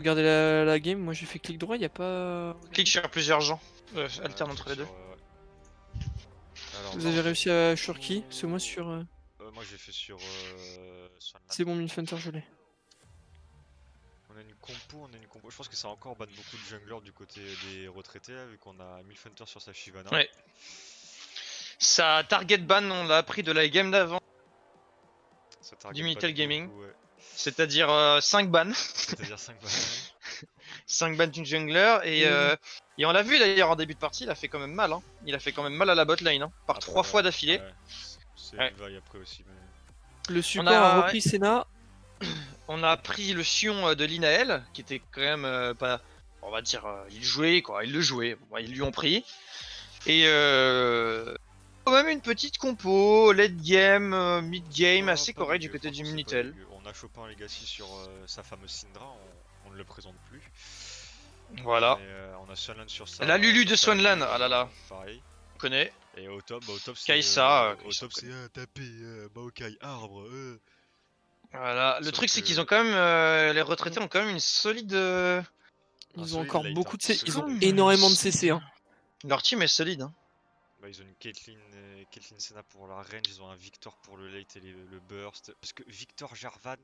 regardez la game, moi j'ai fait clic droit, y a pas... Clique sur plusieurs gens, alterne entre les deux. Alors, Vous avez réussi à sur qui? C'est moi sur... moi j'ai fait sur Swanland. C'est bon, Milfunter, je l'ai. On a une compo, Je pense que ça encore ban beaucoup de junglers du côté des retraités là, vu qu'on a Milfunter sur sa Shyvana. Ouais. Sa target ban, on l'a appris de la game d'avant. Du Minitel Gaming. Beaucoup, ouais. C'est-à-dire 5 bans. C'est-à-dire 5 bans. 5 bans d'une jungler et on l'a vu d'ailleurs en début de partie, il a fait quand même mal. Hein. Il a fait quand même mal à la bot lane, hein, par Après, 3 fois d'affilée. Ouais. C'est une vague après aussi. Mais... Le support a repris Senna. On a pris le Sion de Linael, qui était quand même pas... On va dire, il jouait quoi, il le jouait, bon, ils lui ont pris. Et quand même une petite compo, late game, mid game, assez correct du côté du Minitel. On a Chopin Legacy sur sa fameuse Syndra, on ne le présente plus. Voilà. Et, on a Swanland sur ça. La Lulu de Swanland, ah là là. Pareil. On connaît. Et au top c'est... Kaisa. Au top c'est taper, Maokai, arbre, Voilà, le truc c'est qu'ils ont quand même, les retraités ont quand même une solide... Ils ont encore beaucoup de CC, ils ont énormément de CC. Hein. Leur team est solide. Hein. Bah, ils ont une Caitlyn Senna pour la range, ils ont un Victor pour le late et le burst. Parce que Victor Jarvan...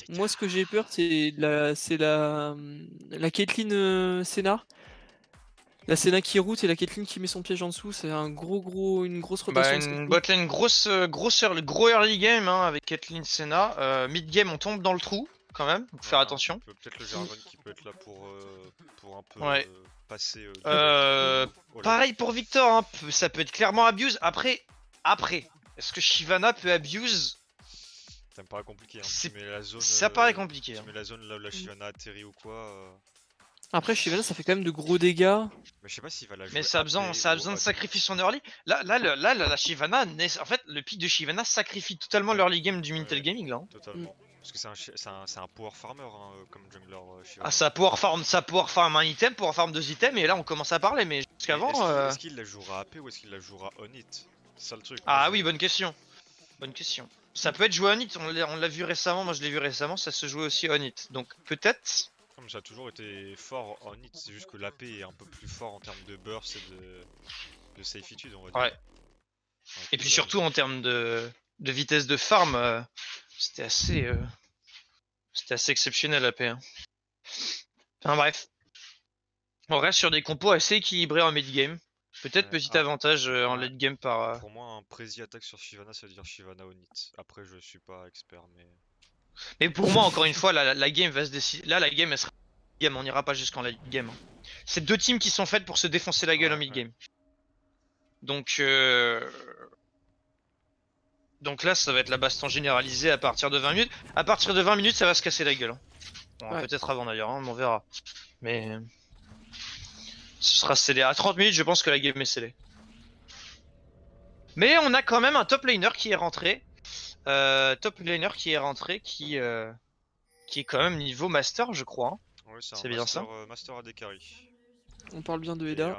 Moi ce que j'ai peur c'est la Caitlyn Senna. La Senna qui route et la Caitlyn qui met son piège en dessous, c'est une grosse rotation. Bah, une botlane gros early game hein, avec Caitlyn Senna. Mid game on tombe dans le trou quand même, donc faire attention. Peut-être le Jarvan qui peut être là pour un peu passer. Pareil pour Victor, hein, ça peut être clairement abuse. Après, est-ce que Shyvana peut abuse? Ça me paraît compliqué. Hein. Ça paraît compliqué. Tu mets la zone là où la Shyvana atterrit ou quoi. Après Shyvana ça fait quand même de gros dégâts. Mais je sais pas s'il va la jouer. Mais ça a besoin de sacrifier son early. Là, la Shyvana, en fait, le pic de Shyvana sacrifie totalement l'early game du Minitel Gaming là. Totalement. Parce que c'est un power farmer hein, comme jungler Shyvana. Ah, ça power farm un item, power farm 2 items, et là on commence à parler, mais jusqu'avant. Est-ce qu'il la jouera AP ou est-ce qu'il la jouera on hit? C'est ça le truc. Ah oui, bonne question. Bonne question. Ça peut être joué on hit, on l'a vu récemment, moi je l'ai vu récemment, ça se jouait aussi on hit. Donc peut-être. Comme ça a toujours été fort on hit, c'est juste que l'AP est un peu plus fort en termes de burst et de safeitude, on va dire. Ouais. Et puis surtout en termes de vitesse de farm, c'était assez exceptionnel l'AP. Hein. Enfin bref. On reste sur des compos assez équilibrés en mid game. Peut-être petit avantage en late game par. Pour moi, un prési attaque sur Shyvana, ça veut dire Shyvana on hit. Après, je suis pas expert, mais. Mais pour moi, encore une fois, la game va se décider. Là, la game, elle sera game, on n'ira pas jusqu'en late game. C'est deux teams qui sont faites pour se défoncer la gueule en mid game. Donc là, ça va être la baston généralisée à partir de 20 minutes. À partir de 20 minutes, ça va se casser la gueule. Hein. Bon, peut-être avant d'ailleurs, hein, on verra. Mais ce sera scellé. À 30 minutes, je pense que la game est scellée. Mais on a quand même un top laner qui est rentré. Qui est quand même niveau master, je crois. Hein. Ouais, c'est bien ça. Master AD carry. On parle bien de Eda.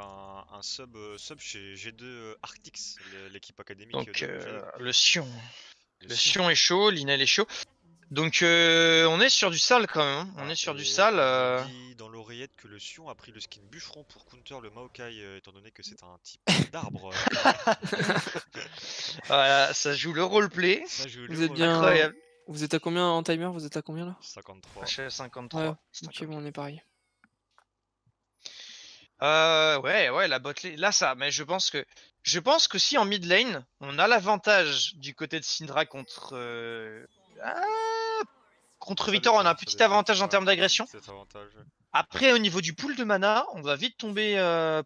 Un sub chez G2 Arctix, l'équipe académique. Donc le Sion. Le Sion est chaud, Linel est chaud. Donc on est sur du sale quand même. On est sur du sale. On dit dans l'oreillette que le Sion a pris le skin bûcheron pour counter le Maokai étant donné que c'est un type d'arbre. Voilà, ça joue le roleplay. Vous êtes bien incroyable. Vous êtes à combien en timer? Vous êtes à combien là? 53. Je suis à 53. Ouais, ok, bon, on est pareil. Ouais, la botlane. Là, ça, mais je pense que si en mid lane, on a l'avantage du côté de Syndra contre Victor, on a un petit avantage en termes d'agression. Après, au niveau du pool de mana, on va vite tomber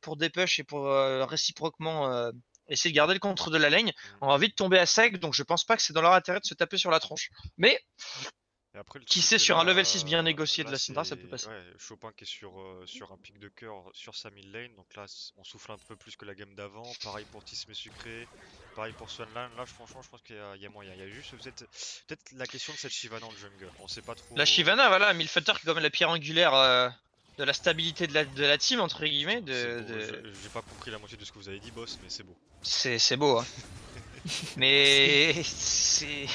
pour des push et pour réciproquement essayer de garder le contre de la lane. On va vite tomber à sec, donc je pense pas que c'est dans leur intérêt de se taper sur la tronche. Mais après, qui sait, sur un level 6 bien négocié de la Syndra, ça peut passer. Ouais, Chopin qui est sur un pic de cœur sur sa mid lane, donc là on souffle un peu plus que la game d'avant. Pareil pour Tismé Sucré, pareil pour Swanland. Là franchement je pense qu'il y a moyen. Il y a juste peut-être la question de cette Shyvana en jungle, on sait pas trop. La Shyvana, voilà, Milfunter qui est quand même la pierre angulaire de la stabilité de la team, entre guillemets. J'ai pas compris la moitié de ce que vous avez dit, boss, mais c'est beau. C'est beau, hein. Mais c'est.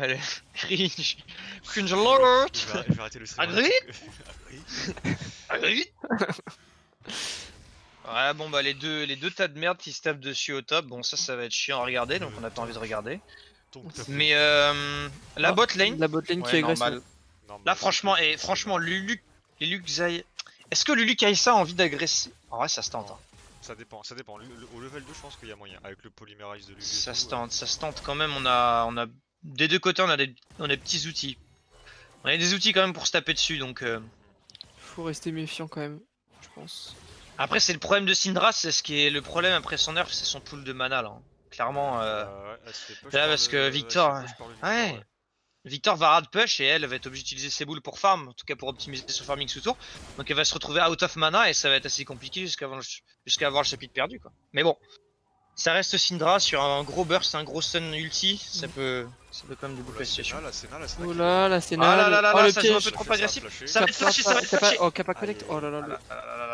Allez, cringe. Cringe alert. Je vais arrêter le stream. Agri Agri. Ouais, bon bah les deux tas de merde qui se tapent dessus au top, bon ça va être chiant à regarder, donc on a pas envie de regarder. Donc, top. Mais la bot lane, La botlane qui ouais, est agressive. normal. Normal, Là c'est franchement, que- et franchement, Lulu Xay... Est-ce que Lulu Kai'Sa a envie d'agresser? En vrai ça se tente. Non. Hein. Ça dépend. Au level 2, je pense qu'il y a moyen. Avec le polymérise de Lulu. Ça et se tout, tente, ça se tente quand même, on a des deux côtés on a des petits outils. On a des outils quand même pour se taper dessus, donc... Faut rester méfiant quand même, je pense. Après c'est le problème de Syndra, c'est ce qui est le problème après son nerf, c'est son pool de mana là. Hein. Clairement, ouais, elle se fait push là, par parce le- que elle se Victor, fait push par le Victor, ouais. Victor va hard push et elle va être obligée d'utiliser ses boules pour farm, en tout cas pour optimiser son farming sous tour. Donc elle va se retrouver out of mana et ça va être assez compliqué jusqu'à avoir le chapitre perdu quoi. Mais bon, ça reste Syndra sur un gros burst, un gros stun ulti, ça peut quand même déboucler la situation. La Senna Oh là, la Senna. Ah là là là oh, là, le ça joue un piège. peu trop Ça fait agressif. flasher. Ça va être flashé, ça va être flashé. Oh, Kappa Connect. Oh là là.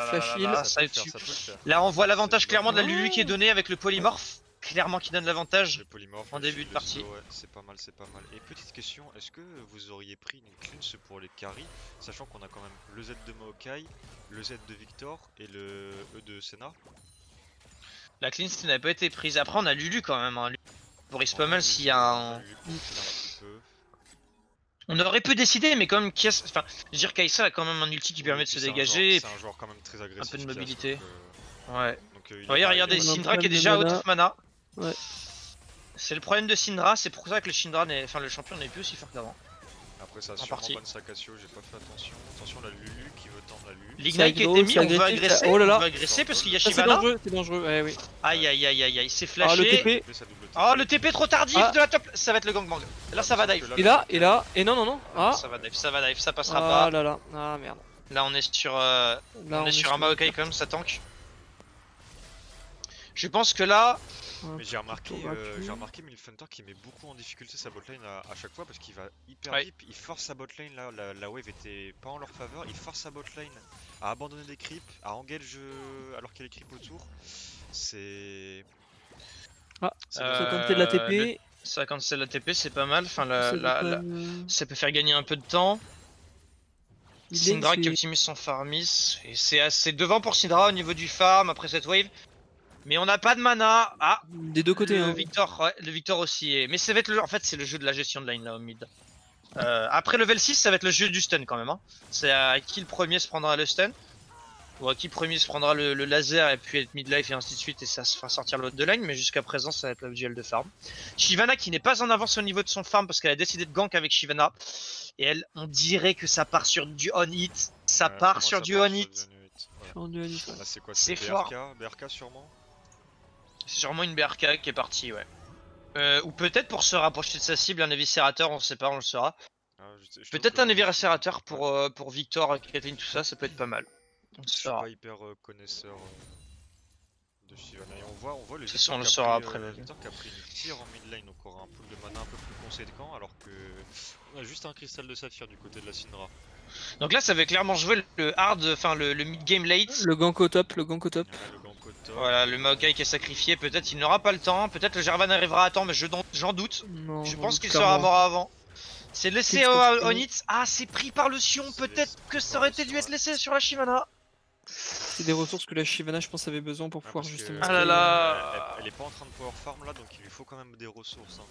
Flash heal. Ça Ça peut le tue. faire, ça peut le faire. Là on voit l'avantage C'est clairement de la bon. Lulu qui est donnée avec le polymorphe. Clairement qui donne l'avantage. Le polymorphe, en le début shield, de partie. le slow, ouais, c'est pas mal, c'est pas mal. Et petite question, est-ce que vous auriez pris une cleanse pour les carries, sachant qu'on a quand même le Z de Maokai, le Z de Victor et le E de Senna? La cleanse n'a pas été prise. Après on a Lulu quand même. Hein. Pour risque pas mal Lulu, s'il y a un... Lulu pour filer un petit peu. On aurait pu décider, mais quand même, enfin, je veux dire, Kai'Sa a quand même un ulti qui Oui, permet de puis se c'est un dégager. joueur- C'est un joueur quand même très agressif. peu de Kias, mobilité. donc, Ouais. il est Voyez, pas- regardez, il est- On a un Syndra qui est problème de déjà out mana. of mana. Ouais. C'est le problème de Syndra, c'est pour ça que le Syndra n'est... Enfin, le champion n'est plus aussi fort qu'avant. Après ça a en sûrement partie. bonne Sakasio, j'ai pas fait attention. Attention la Lulu qui veut tendre la Lulu. L'ignite C'est qui a aggro, été mis, c'est on veut agressif, agresser. oh là là. On veut agresser parce qu'il y a Ça, c'est Shyvana. dangereux, ouais, oui. Aïe aïe aïe aïe aïe, c'est Ah, le flashé. TP. Ça double TP. Oh, le TP trop tardif Ah. de la top. Ça va être le gangbang. Là, ça va dive. Et là, et non. Ah, Ça va dive, ça passera ah pas. là là. Ah merde. Là, on est sur, Là, on est sur un Maokai quand même, ça tank. Je pense que là, Mais j'ai remarqué, rapide. Milfhunter qui met beaucoup en difficulté sa botlane à chaque fois parce qu'il va hyper Ouais. deep, il force sa botlane là, la wave était pas en leur faveur, il force sa botlane à abandonner des creeps, à engage alors qu'il y a les creeps autour. C'est... Ah, C'est ça Euh, tentait de la TP. ça cancel la TP, c'est pas mal. Enfin, Ça doit quand même, ça peut faire gagner un peu de temps. il Syndra est- qui optimise son farmis. Et c'est assez devant pour Syndra au niveau du farm après cette wave. Mais on n'a pas de mana. Ah, Des deux côtés, le hein. Victor, ouais, le Victor aussi est. Mais ça va être en fait, c'est le jeu de la gestion de lane là au mid. Après level 6, ça va être le jeu du stun quand même. Hein. C'est à qui le premier se prendra le stun. Ou à qui le premier se prendra le laser et puis être midlife et ainsi de suite. Et ça se fera sortir l'autre de lane. Mais jusqu'à présent, ça va être le duel de farm. Shyvana qui n'est pas en avance au niveau de son farm parce qu'elle a décidé de gank avec Shyvana. Et elle, on dirait que ça part sur du on-hit. Ça Ouais, part pour moi, sur ça du part on-hit. sur du on-hit, voilà. En dualiste. Là c'est quoi? C'est C'est fort. BRK sûrement? C'est sûrement une BRK qui est partie, ouais. Ou peut-être pour se rapprocher de sa cible, un éviscérateur, on sait pas, on le saura. Ah, je trouve Peut-être que un moi, éviscérateur ouais. pour Victor, Kathleen, tout ça, ça peut être pas mal. On le Je suis saura. pas hyper connaisseur de Shyvana. Et on voit le De toute façon, Victor on le qui a saura pris, après, vas-y. Victor qui a pris une tire en mid lane, donc aura un pool de mana un peu plus conséquent, alors que on a juste un cristal de saphir du côté de la Syndra. Donc là, ça va clairement jouer le hard, enfin le mid-game late. Le gank au top, le gank au top. Voilà, le gank au top. Voilà, le Maokai qui est sacrifié, peut-être il n'aura pas le temps, peut-être le Jarvan arrivera à temps, mais j'en doute. Non, Je j'en pense doute qu'il clairement. sera mort avant. C'est laissé Qu'il au faut- on-hit. Ah, c'est pris par le Sion, C'est peut-être laissé que ça par aurait le été dû Sion, être ouais. laissé sur la Shyvana. C'est des ressources que la Shyvana, je pense, avait besoin pour Ah, pouvoir parce que, justement. Ah là là. elle est pas en train de power farm là, donc il lui faut quand même des ressources. Hein.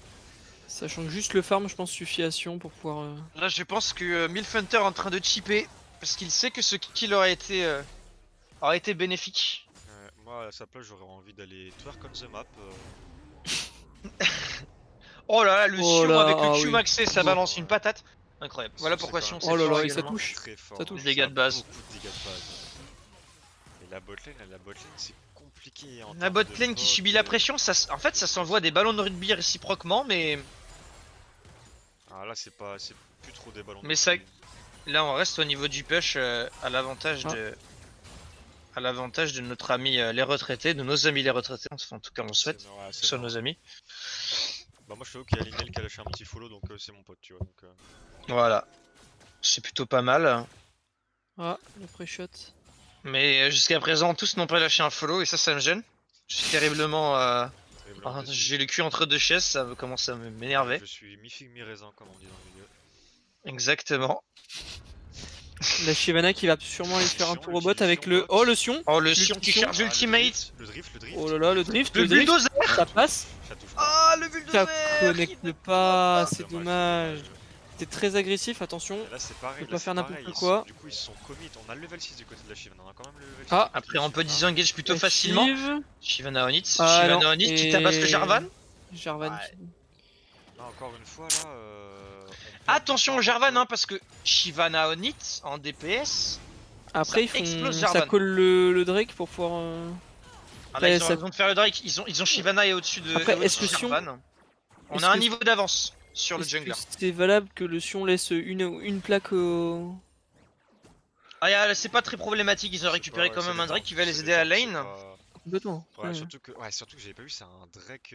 Sachant que juste le farm, je pense, suffit à Sion pour pouvoir. Là, je pense que Milfhunter est en train de chipper parce qu'il sait que ce kill aurait été bénéfique. Moi, à sa place, j'aurais envie d'aller twerk on the map. Oh là là, le Oh Sion là, avec le ah Q oui. maxé, ça balance une patate. Incroyable. Voilà pourquoi C'est Sion quand c'est Oh là fort là, et ça également. touche. Très fort. Ça touche. Dégâts de base. Beaucoup de dégâts de base. Et la botlane, c'est compliqué. En La termes bot de lane qui poke, subit la pression, en fait ça s'envoie des ballons de rugby réciproquement, mais Ah là, c'est plus trop des ballons. Mais de ça- rugby. là on reste au niveau du push à l'avantage Ah. de notre ami les retraités, de nos amis les retraités, enfin, en tout cas on le souhaite, C'est- ouais, que ce c'est soit marrant. nos amis. Bah, moi, je t'avoue qu'il y a Linel qui a lâché un petit follow, donc c'est mon pote, tu vois. Donc, Voilà. C'est plutôt pas mal. Ah, le pré-shot. Mais jusqu'à présent tous n'ont pas lâché un follow et ça me gêne. Je suis terriblement... Et Et blanc, Ah, déçu. j'ai le cul entre deux chaises, ça commence à m'énerver. Je suis mi-figue mi-raisin comme on dit dans le milieu. Exactement. La Shyvana qui va sûrement aller Le faire un Sion, tour au bot avec Sion le... bot. Oh le Sion. Oh, le Sion qui Sion. charge Ah, ultimate. le drift, Oh là là, le drift, Le le drift. bulldozer. Ça passe. Ça touche pas. Ah, le Ça bulldozer. connecte pas, Ah, c'est dommage. C'est très agressif, attention. Et là c'est pareil, Faut là, pas c'est faire n'importe pareil, quoi. Du coup ils se sont commit, on a le level 6 du côté de la Shyvana, on a quand même le level 6. Ah. du côté Après, de on peut la Shyvana. disengage plutôt facilement. Active. Shyvana Onitz. Ah, Shyvana non, Onitz qui et- tabasse le Jarvan. Jarvan. Ouais. Là encore une fois là... on perd Attention du au temps Jarvan, un peu. hein, parce que Shyvana Onitz en DPS. Après, Ça ils explose font... Jarvan. ça colle le Drake pour pouvoir... Ah, là, Ouais, ils ont ça- raison de faire le Drake. Ils ont Shyvana et au-dessus de, Après, au-dessus est-ce que de Sion- Jarvan. On est-ce a un que- niveau d'avance sur le Est-ce que jungler. c'est valable que le Sion laisse une plaque au... Ah, c'est pas très problématique. Ils ont C'est récupéré pas- quand ça même un dépend, Drake qui va les ça aider à dépend, c'est lane. pas- Complètement. Ouais, Ouais. surtout que j'avais pas vu, c'est un Drake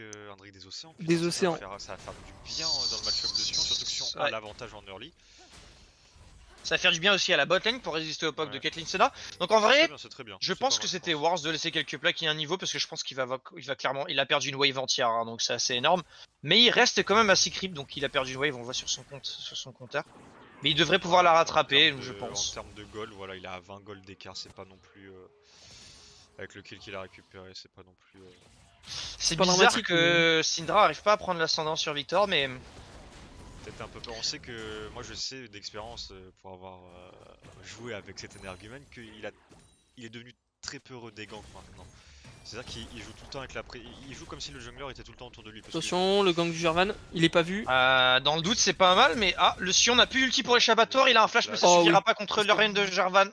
des océans. Des putain, océans. Ça va faire du bien dans le match-up de Sion, surtout que Sion a Ouais. l'avantage en early. Ça va faire du bien aussi à la botlane pour résister au poke Ouais. de Caitlyn Senna. Donc en vrai, C'est très bien. je C'est pense pas que mal, c'était je pense. Wars de laisser quelques plaques et un niveau parce que je pense qu'il va clairement. Il a perdu une wave entière, hein, donc c'est assez énorme. Mais il reste quand même assez creep, donc il a perdu une wave, on voit sur son compteur. Mais il devrait pouvoir la rattraper, En termes je de- pense. En termes de gold, voilà, il a 20 gold d'écart, c'est pas non plus. Avec le kill qu'il a récupéré, c'est pas non plus. C'est pas bizarre dramatique, que Syndra arrive pas à prendre l'ascendant sur Victor, mais Peut-être un peu peur. On sait que. Moi je sais d'expérience pour avoir joué avec cet énergumène il est devenu très peureux des ganks maintenant. C'est-à-dire qu'il joue tout le temps avec la il joue comme si le jungler était tout le temps autour de lui. Parce que- Attention, le gang du Jarvan, il est pas vu. dans le doute c'est pas mal. Mais ah, le Sion n'a plus ulti pour échappatoire, il a un flash, mais ça Oh, suffira oui. pas contre le reine de Jarvan.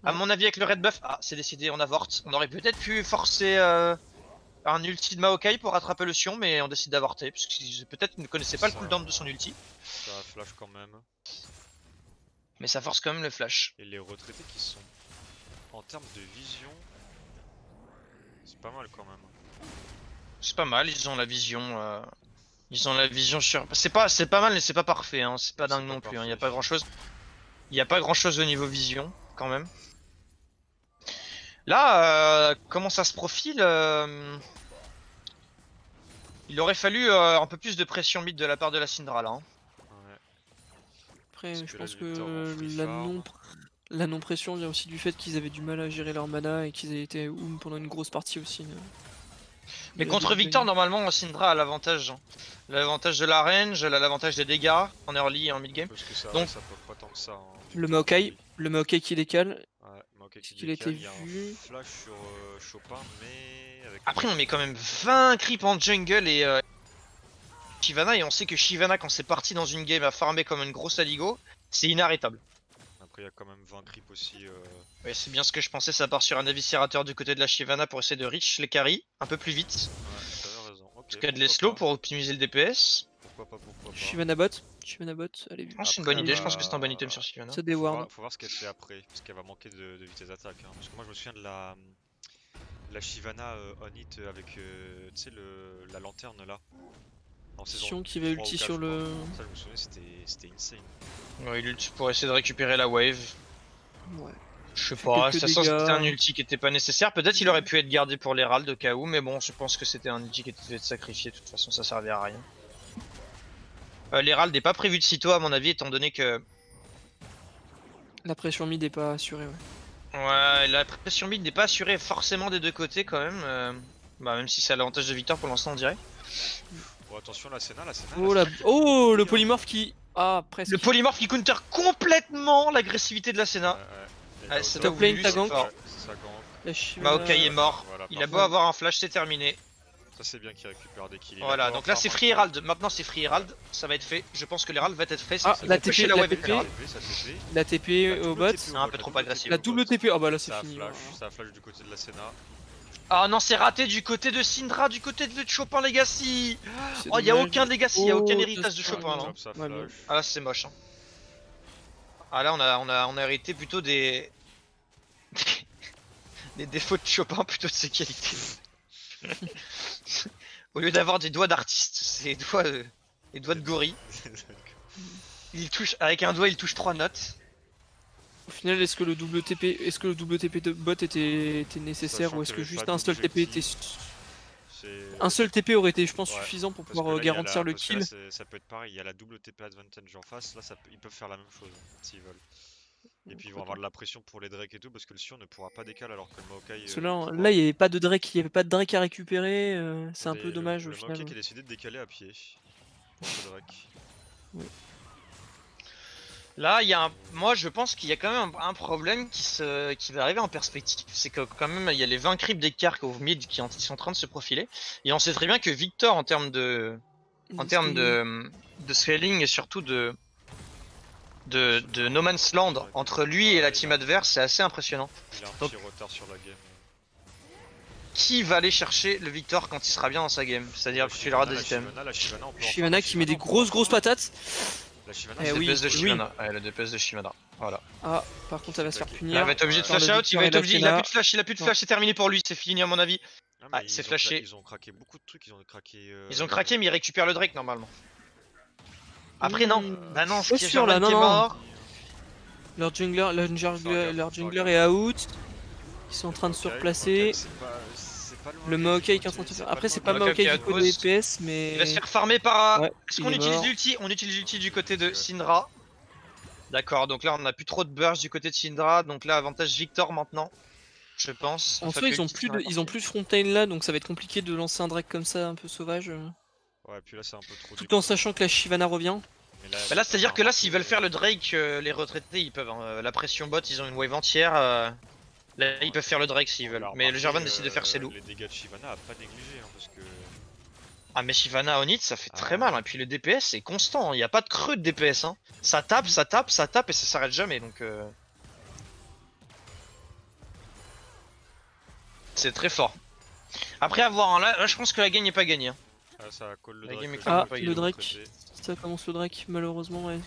À Ouais. mon avis, avec le red buff, ah, c'est décidé, on avorte. On aurait peut-être pu forcer un ulti de Maokai pour rattraper le Sion, mais on décide d'avorter, puisque peut-être ne connaissait pas le Ça- cooldown de son ulti. Ça flash quand même. Mais ça force quand même le flash. Et les retraités qui sont. En termes de vision. C'est pas mal quand même. C'est pas mal, ils ont la vision. Ils ont la vision sur. C'est pas mal, mais c'est pas parfait. Hein. C'est pas C'est dingue pas non plus. Hein. parfait. Y a pas grand chose. Y a pas grand chose au niveau vision, quand même. Là, comment ça se profile il aurait fallu un peu plus de pression mid de la part de la Syndra là. Hein. Ouais. Après, Parce je que pense là, le Victor en que free la farm. la non-pression vient aussi du fait qu'ils avaient du mal à gérer leur mana et qu'ils avaient été oum pendant une grosse partie aussi. Mais de- contre de- Victor, normalement, Syndra a l'avantage. Hein. L'avantage de la range, elle a l'avantage des dégâts en early et en mid game. Parce que ça, Donc- ça peut pas tant que ça. Hein. Le Victor, Maokai, oui. le Maokai qui décale. Ouais, Maokai qui Est-ce qu'il a décale, été il y a vu un flash sur Chopin, mais avec. Après, on met quand même 20 creeps en jungle et Shyvana, et on sait que Shyvana, quand c'est parti dans une game à farmer comme une grosse aligo, c'est inarrêtable. Après, il y a quand même 20 creeps aussi. Ouais, c'est bien ce que je pensais, ça part sur un éviscérateur du côté de la Shyvana pour essayer de reach les carries un peu plus vite. Ouais, t'avais raison. Ok. Parce qu'il y a de les pourquoi slow pas. pour optimiser le DPS. Pourquoi pas. Shyvana bot, allez vu. Je pense que c'est une Après, bonne idée, je pense que bah, c'est un bon item sur Shyvana. Ça Faut déward. faut voir ce qu'elle fait après, parce qu'elle va manquer de vitesse d'attaque. Hein. Parce que moi je me souviens de la Shyvana on hit avec tu sais la lanterne là. En saison Sion qui va 3 ou ulti 4, sur je crois. le... Ça je me souviens, c'était insane. Ouais, il ult pour essayer de récupérer la wave. Ouais. Je sais Fait pas, quelques ça sent que c'était un dégâts. ulti qui était pas nécessaire. Peut-être il aurait pu être gardé pour l'Herald de KO, mais bon, je pense que c'était un ulti qui était sacrifié. De toute façon, ça servait à rien. L'Herald n'est pas prévu de sitôt, à mon avis, étant donné que. La pression mid est pas assurée, ouais. Ouais, la pression mid n'est pas assurée forcément des deux côtés quand même. Bah, même si c'est à l'avantage de Victor pour l'instant, on dirait. Bon attention la Senna. Oh, oh le polymorphe qui... Ah, presque. Le polymorphe qui counter complètement l'agressivité de la Senna. Ouais, c'est top pas lane, voulu, ta c'est gank. fort. Ça gank. La Shyvana- Maokai est mort. Voilà, Il a beau parfait. avoir un flash, c'est terminé. Ça c'est bien qu'il récupère des kills. Il a Voilà, pas donc là encore c'est un Free kill. Herald. Maintenant c'est Free Herald, ça va être fait. Je pense que l'Herald va être fait. Ah, c'est la qu'on peut TP, pusher la wave TP. avec l'Herald. Ça TP. La TP La au double bot. TP au Un bot, peu trop double agressif. TP La au double bot. TP. Ah bah là c'est Ça fini. flash, hein. ça flash du côté de la Senna. Ah non, c'est raté du côté de Syndra, du côté de Chopin Legacy. C'est Oh, y a dommage. aucun Legacy, y a aucun Oh, héritage de ça, Chopin là. Hop, ça Ouais, flash. Ah là c'est moche. Hein. Ah là on a hérité plutôt des des défauts de Chopin plutôt de ses qualités. Au lieu d'avoir des doigts d'artiste, c'est des doigts de gorille. Il touche avec un doigt, il touche 3 notes. Au final, est-ce que le double TP de bot était nécessaire Sachant ou est-ce qu'il y que avait juste pas un seul TP était... d'objectif. Un seul TP aurait été, je pense, Ouais, suffisant pour parce que pouvoir là, il y a garantir le parce que là, kill. ça peut être pareil, il y a la double TP advantage en face, là ils peuvent faire la même chose s'ils veulent. Et puis ils vont avoir de la pression pour les Drake et tout parce que le Sion ne pourra pas décaler alors que le Maokai Parce que là, pourra. là, il n'y avait pas de Drake, il y avait pas de Drake à récupérer. C'est un peu dommage au Le final. Maokai qui a décidé de décaler à pied pour ce Drake. Ouais. Là, il y a moi je pense qu'il y a quand même un problème qui va arriver en perspective. C'est que quand même il y a les 20 creeps d'écart au mid qui sont en train de se profiler. Et on sait très bien que Victor en termes de scaling et surtout de No Man's Land entre lui et la team adverse, c'est assez impressionnant. Il a un Donc, petit retard sur la game. qui va aller chercher le Victor quand il sera bien dans sa game? C'est-à-dire que tu auras des items. La Shyvana, on peut en Shyvana faire, qui met des on peut en grosses faire. patates. La Shyvana, Eh c'est oui, DPS de oui. Shyvana. Ouais, le DPS de Shyvana. Voilà. Ah, par contre, ça va se faire Là, punir. Il va être obligé de par flash le out, il va Victor et être la obligé, il a Senna. plus de flash, c'est terminé pour lui, c'est fini à mon avis. Ah, mais Ah, c'est ils ont flashé. ils ont craqué beaucoup de trucs, ils ont craqué. Ils ont craqué mais ils récupèrent le Drake normalement. Après non, bah non, Pas ce qui est sûr, là, Jarvan qui est non, non. mort. Leur jungler est out. Ils sont en train de se replacer. Le Maokai qui est en train de se faire. Après, c'est pas Maokai Maokai qui du côté outpost. DPS, mais. Il va se faire farmer par... Ouais, Est-ce il qu'on est utilise mort. l'ulti? On utilise l'ulti du côté de Syndra. D'accord, donc là on a plus trop de burst du côté de Syndra, donc là avantage Victor maintenant, je pense. En soi, ils ont plus de Fontaine là, donc ça va être compliqué de lancer un Drake comme ça, un peu sauvage. Ouais, puis là c'est un peu trop. Tout en sachant que la Shyvana revient. Bah là, c'est-à-dire que là, s'ils veulent faire le Drake, les retraités, ils peuvent. Hein. La pression bot, ils ont une wave entière. Là, ils peuvent faire le Drake s'ils veulent. Mais le Jarvan décide de faire ses loups. Les dégâts de Shyvana à pas négliger, hein, parce que. Ah, mais Shyvana Onit, ça fait très mal. Et puis le DPS, c'est constant. Il n'y a pas de creux de DPS. Hein. Ça tape, ça tape, ça tape et ça s'arrête jamais. Donc. C'est très fort. Après avoir un là, je pense que la game n'est pas gagnée. Hein. Ah, ça colle le La Drake. game est que quand même Ah, pas le gagnée. Drake. Ça commence le Drake, malheureusement, ouais,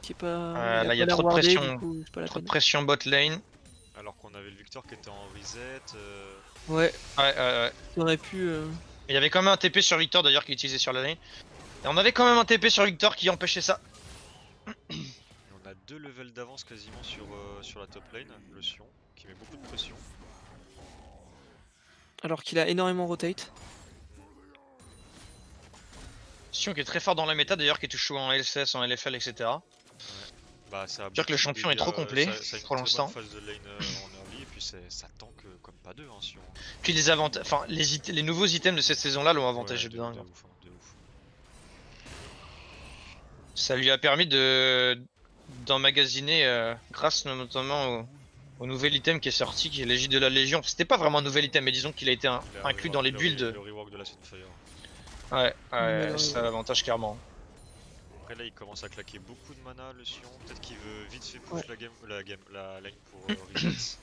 qui est pas. Là, il y a pas trop de l'air wardé, pression. du coup, c'est pas la Trop de peine. pression bot lane. Alors qu'on avait le Victor qui était en reset. Ouais, Ouais. ça aurait pu. Il y avait quand même un TP sur Victor d'ailleurs qui est utilisé sur la lane. Et on avait quand même un TP sur Victor qui empêchait ça. Et on a 2 levels d'avance quasiment sur la top lane, le Sion, qui met beaucoup de pression. Alors qu'il a énormément rotate. Sion qui est très fort dans la méta d'ailleurs, qui touche en LCS, en LFL, etc. Bah, ça dire que le champion est trop complet pour l'instant. phase de lane en early et puis ça tank comme pas deux, hein, Sion. Puis les avantages, enfin les nouveaux items de cette saison-là l'ont avantagé Ouais, de dingue. de ouf, hein, de ouf. Ça lui a permis d'emmagasiner grâce notamment au nouvel item qui est sorti, qui est l'égide de la Légion. C'était pas vraiment un nouvel item, mais disons qu'il a été inclus dans les builds. Le rework de la Sunfire. Ouais, ça l'avantage clairement. Après là il commence à claquer beaucoup de mana le Sion, peut-être qu'il veut vite fait push la lane pour reset.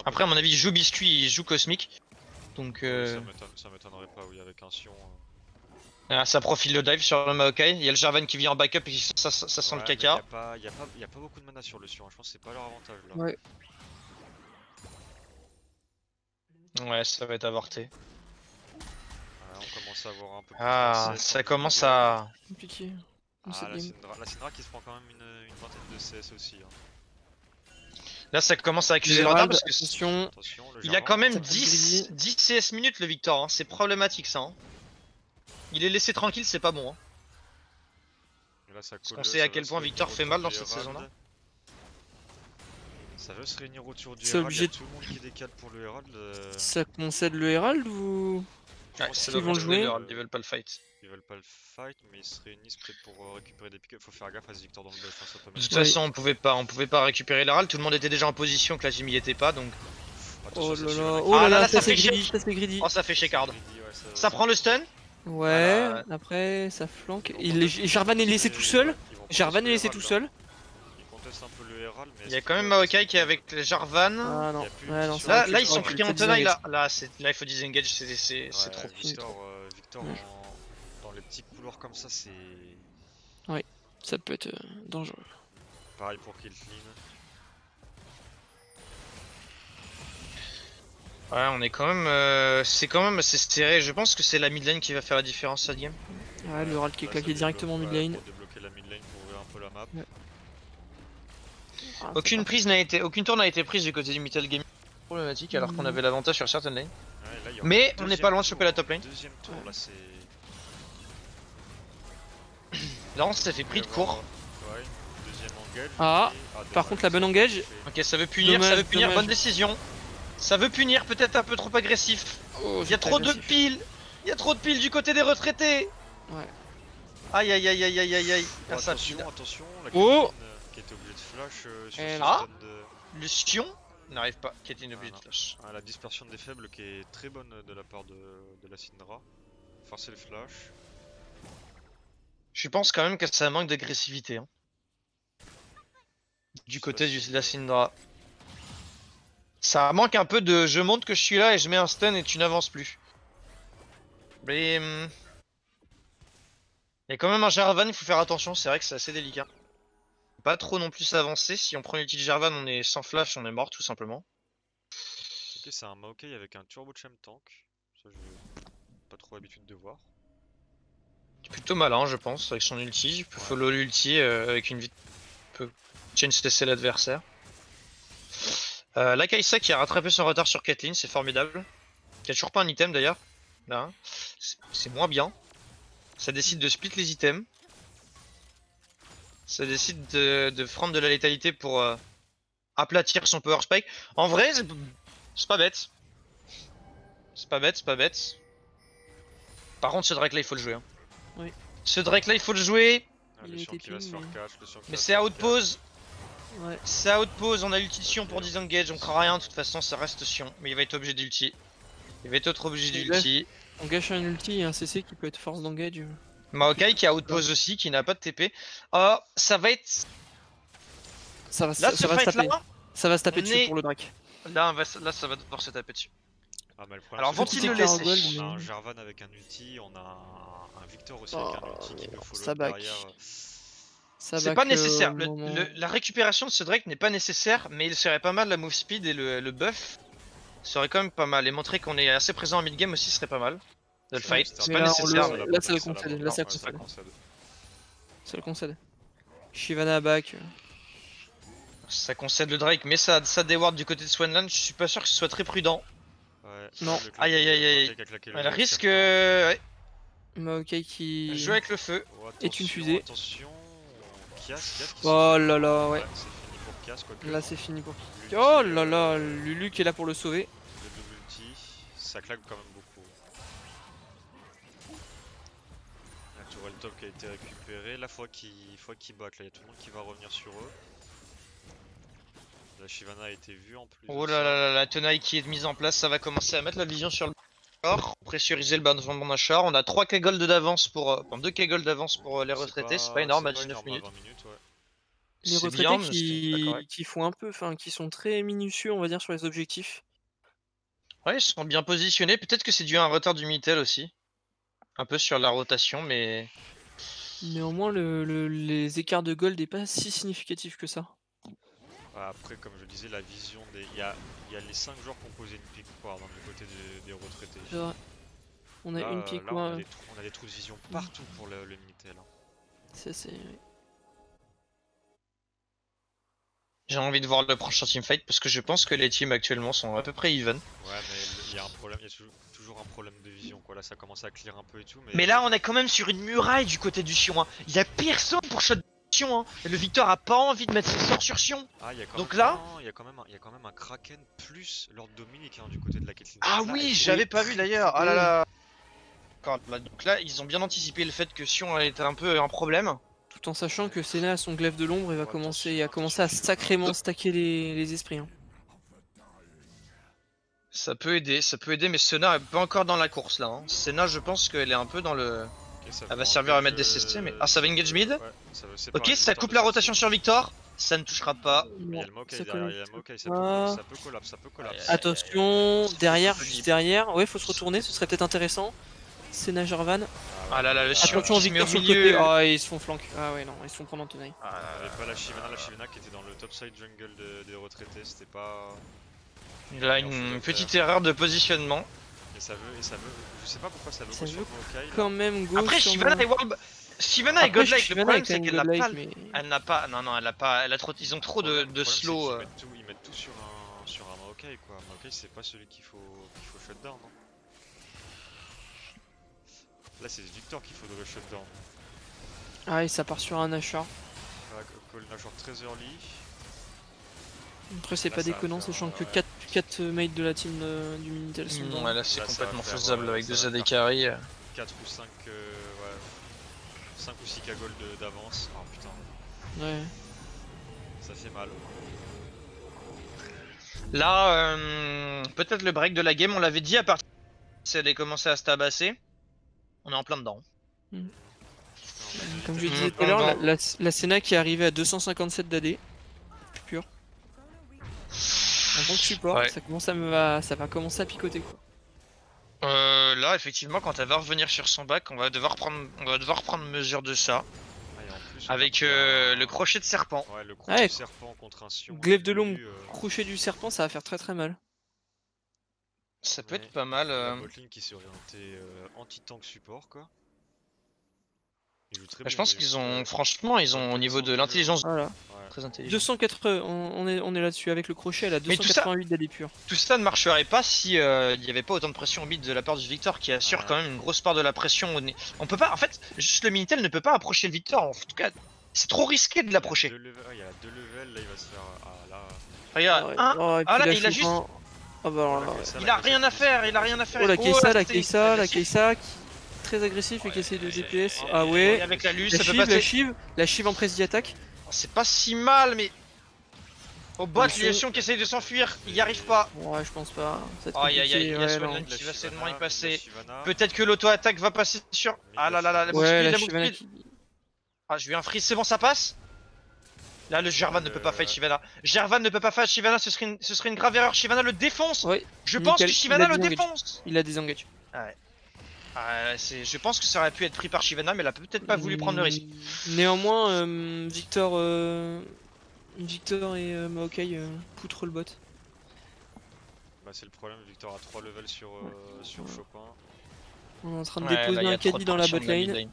Après à mon avis il joue Biscuit, il joue Cosmic. Donc ça m'étonnerait pas, oui, avec un Sion. ça profile le dive sur le Maokai, il y a le Jarvan qui vient en backup et ça sent le caca. Il y a pas beaucoup de mana sur le Sion, je pense que c'est pas leur avantage là. Ouais. Ouais, ça va être avorté. On commence à avoir un peu plus Ah, de CS, ça commence à... Compliqué. Ah, la Syndra qui se prend quand même une vingtaine de CS aussi. Hein. Là ça commence à accuser le retard parce que attention, il a quand même Ça peut 10 CS minutes le Victor, hein. C'est problématique ça. Hein. Il est laissé tranquille, c'est pas bon. Hein. On sait à quel point Victor fait mal dans cette saison-là. Ça veut se réunir autour du C'est Herald, il y a obligé tout le monde qui décale pour le Herald. Ça concède le Herald ou. Ouais, qu'ils c'est vont le jouer. Ils veulent pas le fight. Ils veulent pas le fight, mais ils se réunissent peut-être pour récupérer des pick-up. Faut faire gaffe à ce Victor dans le buff, hein, ça peut De toute mettre- façon, on pouvait pas récupérer l'Herald, tout le monde était déjà en position, que la team y était pas donc. Attention, Oh c'est là sûr, là, il y en a oh qui- là là, là, ça ça c'est fait greedy, ça c'est greedy. Oh, ça fait Shekard. Ouais, Ça prend le stun. Ouais, Voilà. après ça flanque. Ils vont contester- Jarvan est laissé tout seul. ils vont contester Jarvan est le laissé Herald, tout hein. seul. Ils contestent un peu le Herald, mais Il y a quand même Maokai qui est avec le Jarvan. Ah non, y a plus ouais, non, de- c'est vrai Là, que là je ils crois sont que pris c'est en tenaille disengage. là. Là, il faut disengage, c'est Ouais, trop. Victor Ouais. dans les petits couloirs comme ça, c'est Ça peut être dangereux. pareil pour Caitlyn. Ouais, on est quand même. C'est quand même assez serré. Je pense que c'est la mid lane qui va faire la différence cette game. Ouais, le Herald qui est Là, claqué ça directement mid débloque, lane. Pour débloquer la mid lane pour ouvrir un peu la map. Ouais. Ah, Aucune tour n'a été prise du côté du Metal Gaming. Problématique alors qu'on avait l'avantage sur certaines lanes. là, il y aura Mais un on n'est pas loin de deuxième choper la tour, top lane. Deuxième tour, là, c'est... Là on s'est fait pris de court. Ouais, deuxième engage. Ah, et- par dommage, contre, la bonne ça engage. fait- Ok, ça veut punir, ça Dommage, veut punir, dommage. bonne décision. Ça veut punir, peut-être un peu trop agressif. Oh, Il y a trop de piles. Il y a trop de piles du côté des retraités. Ouais. Aïe aïe aïe aïe aïe aïe aïe. Bon, Ah, ça attention, pile. attention, la Oh Caitlyn, qui était obligée de flash sur Et ce là. stun de... Le Sion n'arrive pas, qui était une obligée de Voilà. flash. Ah, la dispersion des faibles qui est très bonne de la part de la Syndra. Forcer le flash. Je pense quand même que ça manque d'agressivité. Hein. Du côté de la Syndra. Ça manque un peu de je montre que je suis là et je mets un stun et tu n'avances plus. Mais... il y a quand même un Jarvan, il faut faire attention, c'est vrai que c'est assez délicat. Pas trop non plus s'avancer, si on prend l'ulti de Jarvan on est sans flash, on est mort tout simplement. Ok, c'est un Maokai avec un Turbo Champ Tank. Ça, j'ai pas trop l'habitude de voir. C'est plutôt malin je pense, avec son ulti, il peut follow l'ulti avec une vie... peut chain CC l'adversaire. La Kai'Sa qui a rattrapé son retard sur Caitlyn, c'est formidable. Qui a toujours pas un item d'ailleurs. Là, hein. C'est moins bien. Ça décide de split les items. Ça décide de prendre de la létalité pour aplatir son power spike. En vrai, c'est pas bête. C'est pas bête, c'est pas bête. Par contre, ce Drake là, il faut le jouer. Hein. Oui. Ce Drake là, il faut le jouer. Ah, Il le a Sion été qui va se ping, faire mais- catch, le Sion qui Mais va se c'est faire outpose. Ouais. C'est outpose, on a l'ulti pour 10 engage, on craint rien, de toute façon ça reste Sion. Mais il va être obligé d'ulti. Il va être obligé C'est d'ulti. On gâche un ulti et un CC qui peut être force d'engage. Maokai qui a outpose aussi, qui n'a pas de TP. Oh, ça va être... Ça va, Là, ça ce va se fight taper. là, Ça va se taper on dessus est- pour le Drake. là, là ça va devoir se taper dessus. Ah, mais le problème, Alors, c'est vont-ils qu'on le a- laisser On a un mais- Jarvan avec un ulti, on a un Victor aussi Oh, avec un ulti qui peut follow ça back. derrière. Ça C'est back, pas nécessaire. au moment- La récupération de ce Drake n'est pas nécessaire, mais il serait pas mal la move speed et le buff. Serait quand même pas mal. Et montrer qu'on est assez présent en mid game aussi serait pas mal. De le fight, c'est Mais pas là, nécessaire. on Mais... là, ça le concède, là, ça le concède. Ça le concède. Shivana back. Ça concède le Drake, mais ça déward du côté de Swanland. Je suis pas sûr que ce soit très prudent. Ouais, Non. le claqué- Aïe, aïe, aïe, le aïe. Maokai qui a claqué le Elle Jack risque. Champ. Ouais, Maokai qui. jouer avec le feu. Oh, est une attention, fusée. Attention, Kias qui Oh là là, ouais. c'est fini pour Kias, quoique. Là, c'est fini pour. L'ulti, Oh là là, Lulu qui est là pour le sauver. Le double ulti, ça claque quand même beaucoup. La tourelle top qui a été récupérée. Là, faut qu'il back. Là, il y a tout le monde qui va revenir sur eux. La Shyvana a été vue en plus. Oh de là ça. là là, la tenaille qui est mise en place, ça va commencer à mettre la vision sur le corps, pressuriser le bon achat. On a 3 k gold d'avance pour. Enfin, 2 k gold d'avance pour les retraités, c'est pas énorme à 19 minutes. 20 minutes, ouais. Les C'est retraités bien, mais c'est pas correct. qui font un peu, enfin, qui sont très minutieux, on va dire, sur les objectifs. Ouais, ils sont bien positionnés. Peut-être que c'est dû à un retard du Mitel aussi. Un peu sur la rotation, mais. Néanmoins, les écarts de gold n'est pas si significatif que ça. Après, comme je disais, la vision des. Il y a les 5 joueurs qui ont posé une pique poire dans le côté des retraités. C'est vrai. On a Là, une pique, là, quoi. on a des trous de vision partout pour le Minitel. Hein. Ça, c'est. J'ai envie de voir le prochain teamfight parce que je pense que les teams actuellement sont à peu près even. Ouais, mais il y a un problème, il y a toujours un problème de vision quoi. Là, ça commence à clear un peu et tout. Mais là, on est quand même sur une muraille du côté du Sion. Hein. Il y a personne pour shot Sion. Hein. Et le Victor a pas envie de mettre ses sorts sur Sion. Ah, il y a quand Donc même, là- non, il y a quand même un Kraken plus Lord Dominique hein, du côté de la Caitlyn. Ah Là, oui, elle- j'avais pas vu d'ailleurs. Ah là là. D'accord, bah, donc là, ils ont bien anticipé le fait que Sion était un peu un problème. Tout en sachant que Senna a son glaive de l'ombre et va Ouais, commencer à attention, commencer à attention. sacrément stacker les esprits. Hein. Ça peut aider, mais Senna est pas encore dans la course là. Hein. Senna, je pense qu'elle est un peu dans le. Ok, ça Elle va fait servir à engage, mettre des CC, mais. Ah, ça va engage mid. Ouais, ça veut séparer Ok, le ça Victor coupe de la sa rotation cible. sur Victor. Ça ne touchera pas. Il y a le Bon, Maokai ça derrière, il y a connecte le Maokai, pas. ça peut collapse, ça peut collapse. Attention, derrière, c'est juste libre. derrière. Ouais, faut se retourner, ce serait peut-être intéressant. Senna Jarvan. Ah là là, le Sion Attention, qui se met au Victor sur le milieu. côté. Ah, ils se font flank. Ah ouais, non, ils se font prendre en tenaille. On avait pas la Shyvana qui était dans le topside jungle des retraités, c'était pas. Là, une petite erreur de positionnement. Et ça veut, je sais pas pourquoi ça veut Ça go sur veut Maokai. Quand même, go Après, sur Shyvana moi. est World. Shyvana est Après, godlike. Le Shyvana problème, est c'est quand qu'elle même n'a pas. godlike, mais- Elle n'a pas. Non, non, elle a pas. Elle a trop. Ils ont trop de slow. Ils mettent tout sur un Maokai quoi. Maokai c'est pas celui qu'il faut shutdown. Non, là c'est Victor qu'il faudrait shutdown. Ah et ça part sur un Nashor. Call Nashor très early. Après c'est Là, pas ça va déconnant, faire, sachant que ouais. 4 mates de la team du Minitel sont Ouais, dans. là c'est Là, ça complètement va faire, faisable avec ça 2 va AD faire carry. 4 ou 5 ouais, 5 ou 6 cagoles d'avance. Oh putain, Ouais. ça fait mal. Là, peut-être le break de la game, on l'avait dit à partir si elle est commencé à se tabasser. On est en plein dedans. Comme je disais tout à l'heure, la Senna qui est arrivée à 257 d'AD. Pur. En tant que support, Ouais. ça va commencer à picoter quoi. Là, effectivement, quand elle va revenir sur son bac, on va devoir prendre mesure de ça. Et en plus, Avec on a le crochet de serpent. Ouais, le crochet Ouais. de serpent contre un Sion. Glaive de l'ombre, aigu, crochet du serpent, ça va faire très mal. Ça peut ouais. être pas mal. La botlane qui s'est orientée anti-tank support quoi. Ils jouent très Je bien pense le qu'ils jeu. ont, franchement, ils ont au niveau de l'intelligence Voilà. Ouais. très intelligent. 280, on est là-dessus avec le crochet, elle a Mais tout ça- 288 d'AD pur. Tout ça ne marcherait pas si il n'y avait pas autant de pression au mid de la part du Victor qui assure quand même une grosse part de la pression au nez. On peut pas, en fait, juste le Minitel ne peut pas approcher le Victor. En tout cas, c'est trop risqué de l'approcher. Il y a 2 levels, là il va se faire. Ah là. Regarde, Ouais. un. Oh, et Ah puis là, la il a juste. chouin. Ah bah alors là, ouais. Il a rien à faire, il a rien à faire. Oh la Keissa, la c'était Keissa, la agressif. Keissa qui très agressif et qui essaie de DPS. Ah Et ouais. avec la Luz, La ça peut Shiv, passer. la Shiv en presse d'attaque. C'est pas si mal, mais. Au bot, Attention. Liation qui essaye de s'enfuir, il y arrive pas. Ouais, je pense pas. Ça va être Aïe aïe aïe, compliqué, il y a ouais, Swanland non. qui va certainement y passer. Shyvana. Peut-être que l'auto-attaque va passer sur. Ah là là là, la move Ouais, speed, la la move Shyvana speed. qui. Ah, j'ai eu un freeze, c'est bon, ça passe. Là, le Gervan ne peut pas fight Shyvana. Gervan ne peut pas fight Shyvana, ce serait une grave erreur. Shyvana le défonce. Ouais, Je pense nickel, que Shyvana il a le désengage. défonce. Il a désengage. Je pense que ça aurait pu être pris par Shyvana, mais elle a peut-être pas voulu prendre le risque. Néanmoins, Victor et Maokai poutrent le bot. Bah, c'est le problème, Victor a 3 levels sur Chopin. On est en train de Ouais, déposer là, il y a un trop caddie de dans la pression de mid botlane. lane.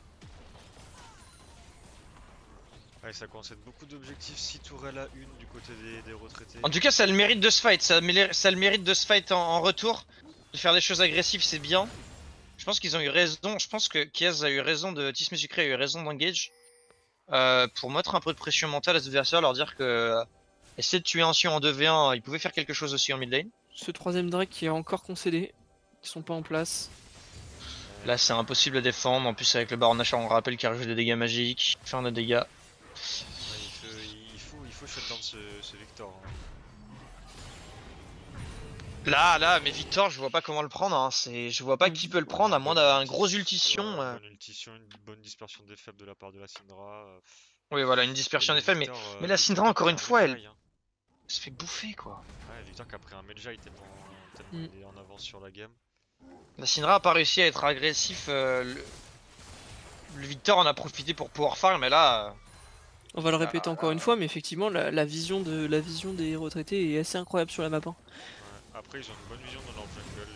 Ouais, ça concède beaucoup d'objectifs. 6 tourelles à 1 du côté des retraités. En tout cas, ça a le mérite de se fight. Ça a le mérite de se fight en retour. De faire des choses agressives, c'est bien. Je pense qu'ils ont eu raison. Je pense que Kiaz a eu raison de. Tisme Sucré a eu raison d'engage. Pour mettre un peu de pression mentale à ses adversaires, leur dire que. Essayer de tuer un Sion en 2v1, ils pouvaient faire quelque chose aussi en mid lane. Ce troisième Drake qui est encore concédé. Ils sont pas en place. Là, c'est impossible à défendre. En plus, avec le Baron Nashor, on rappelle qu'il rajoute des dégâts magiques. Il fait un autre dégâts. Ouais, il faut shutdown ce Victor. Hein. Là, mais Victor, je vois pas comment le prendre. Hein. Je vois pas qui peut le prendre à moins d'avoir un gros ultition. Bonne ultition, une bonne dispersion des faibles de la part de la Syndra. Oui, voilà, une dispersion des faibles. Mais la Syndra, encore une fois, elle se fait bouffer quoi. Ouais, Victor qui a pris un Medjay tellement il est en avance sur la game. La Syndra a pas réussi à être agressif. Le Victor en a profité pour pouvoir farm, mais là. On va le répéter encore une fois, mais effectivement, la vision des retraités est assez incroyable sur la map. Hein. Ouais. Après, ils ont une bonne vision dans leur jungle.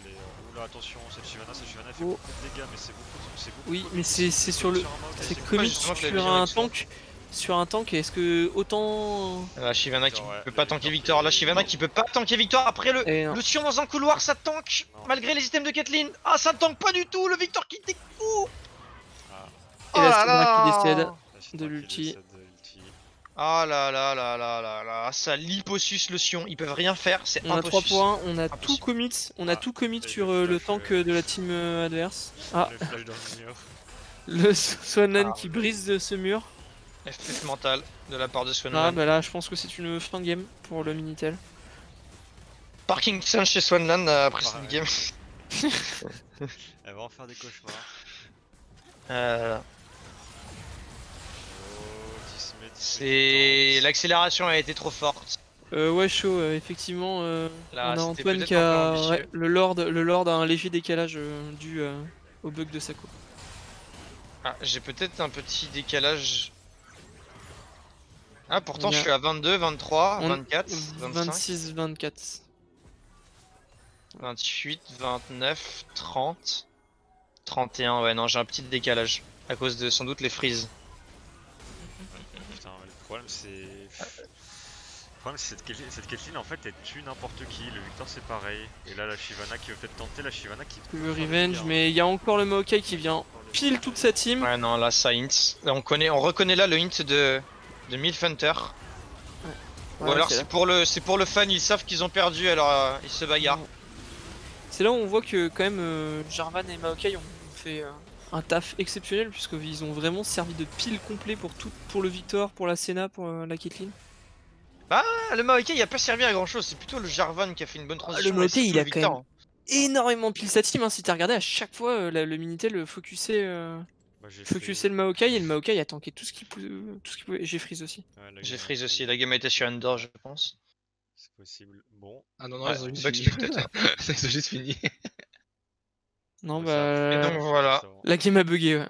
Oula, attention, cette Shyvana fait beaucoup de dégâts, mais c'est beaucoup. Oui, mais c'est sur le. C'est commit justement que la sur vision un est tank. Sur un tank, est-ce que autant. La Shyvana qui Ouais, peut pas tanker Victor. La Shyvana non. qui peut pas tanker Victor. Après non. le Sion dans un couloir, ça tank. Non. Malgré les items de Kathleen. Ah, ça tank pas du tout. Le Victor qui découvre. Et la Syndra qui décède. De l'ulti. Ah là là là là là là, ça l'hyposus le Sion, ils peuvent rien faire, c'est On a impossible. 3 points, on a Impossible. tout commit, tout commit et sur le le flash, tank de la team adverse. Ah, Le flash dans le mur. le Swanland Ah, qui brise de ce mur. FF mental de la part de Ah Swanland. bah là, je pense que c'est une fin de game pour le Minitel. Parking Sun chez Swanland après Ah, cette ouais. game. Elle va en faire des cauchemars. C'est l'accélération a été trop forte. Ouais, chaud, effectivement. Là, on a c'était Antoine peut-être qui un peu a. ambitieux. Ouais, le Lord a un léger décalage dû au bug de Sako. Ah, j'ai peut-être un petit décalage. Ah, pourtant On a- je suis à 22, 23, On- 24, 25, 26, 24. 28, 29, 30, 31. Ouais, non, j'ai un petit décalage à cause de sans doute les freezes. Putain, le problème c'est. Le problème, c'est que cette Caitlyn en fait elle tue n'importe qui. Le Victor c'est pareil. Et là, la Shyvana qui veut peut-être tenter, la Shyvana qui. Le revenge, mais il y a encore le Maokai qui vient pile toute sa team. Ouais, non, là, ça hint. Là, on reconnaît là le hint de Milf Hunter. Ou Ouais, alors c'est pour le fun, ils savent qu'ils ont perdu, alors ils se bagarrent. C'est là où on voit que quand même Jarvan et Maokai ont fait un taf exceptionnel puisqu'ils ont vraiment servi de pile complet pour le Victor, pour la Senna, pour la Caitlyn. Ah, le Maokai il a pas servi à grand chose, c'est plutôt le Jarvan qui a fait une bonne transition. Le Maokai et il a le quand même énormément pile sa team, hein. Si t'as regardé à chaque fois le Minitel focusait le Maokai et le Maokai a tanké tout ce qu'il pouvait. J'ai freeze aussi. Ouais, J'ai freeze aussi, la game a été sur Under je pense. C'est possible. Bon. Ah non, non, Ouais, ils ont juste bug fini. spectateur. Ils ont juste fini. Non Ouais, bah... Et donc voilà. La game a bugué ouais.